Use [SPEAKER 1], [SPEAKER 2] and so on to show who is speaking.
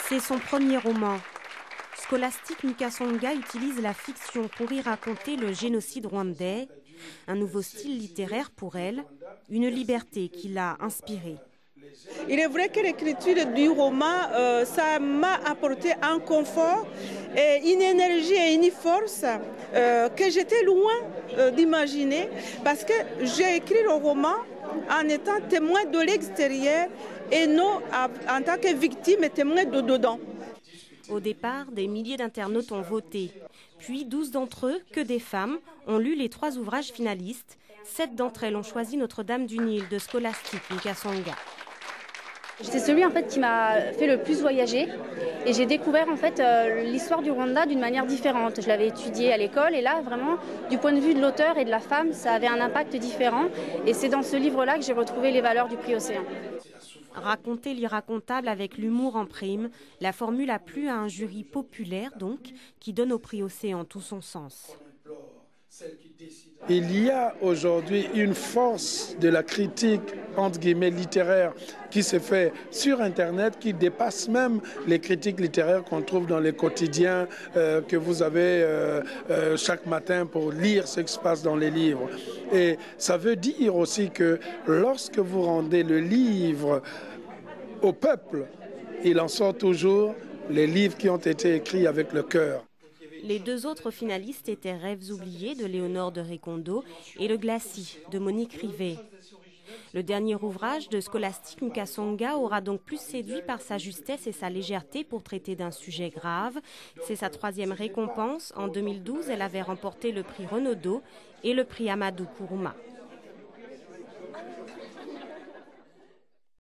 [SPEAKER 1] C'est son premier roman. Scholastique Mukasonga utilise la fiction pour y raconter le génocide rwandais, un nouveau style littéraire pour elle, une liberté qui l'a inspirée.
[SPEAKER 2] Il est vrai que l'écriture du roman, ça m'a apporté un confort, et une énergie et une force que j'étais loin d'imaginer, parce que j'ai écrit le roman en étant témoin de l'extérieur et non en tant que victime et témoin de dedans.
[SPEAKER 1] Au départ, des milliers d'internautes ont voté. Puis 12 d'entre eux, que des femmes, ont lu les 3 ouvrages finalistes. 7 d'entre elles ont choisi Notre-Dame du Nil de Scholastique Mukasonga.
[SPEAKER 3] C'est celui qui m'a fait le plus voyager et j'ai découvert l'histoire du Rwanda d'une manière différente. Je l'avais étudié à l'école et là vraiment du point de vue de l'auteur et de la femme ça avait un impact différent et c'est dans ce livre-là que j'ai retrouvé les valeurs du prix Océan.
[SPEAKER 1] Raconter l'irracontable avec l'humour en prime, la formule a plu à un jury populaire donc qui donne au prix Océan tout son sens.
[SPEAKER 4] Il y a aujourd'hui une force de la critique entre guillemets littéraire qui se fait sur Internet, qui dépasse même les critiques littéraires qu'on trouve dans les quotidiens que vous avez chaque matin pour lire ce qui se passe dans les livres. Et ça veut dire aussi que lorsque vous rendez le livre au peuple, il en sort toujours les livres qui ont été écrits avec le cœur.
[SPEAKER 1] Les 2 autres finalistes étaient Rêves oubliés de Léonore de Récondo et Le Glacis de Monique Rivet. Le dernier ouvrage de Scholastique Mukasonga aura donc plus séduit par sa justesse et sa légèreté pour traiter d'un sujet grave. C'est sa 3e récompense. En 2012, elle avait remporté le prix Renaudot et le prix Amadou Kourouma.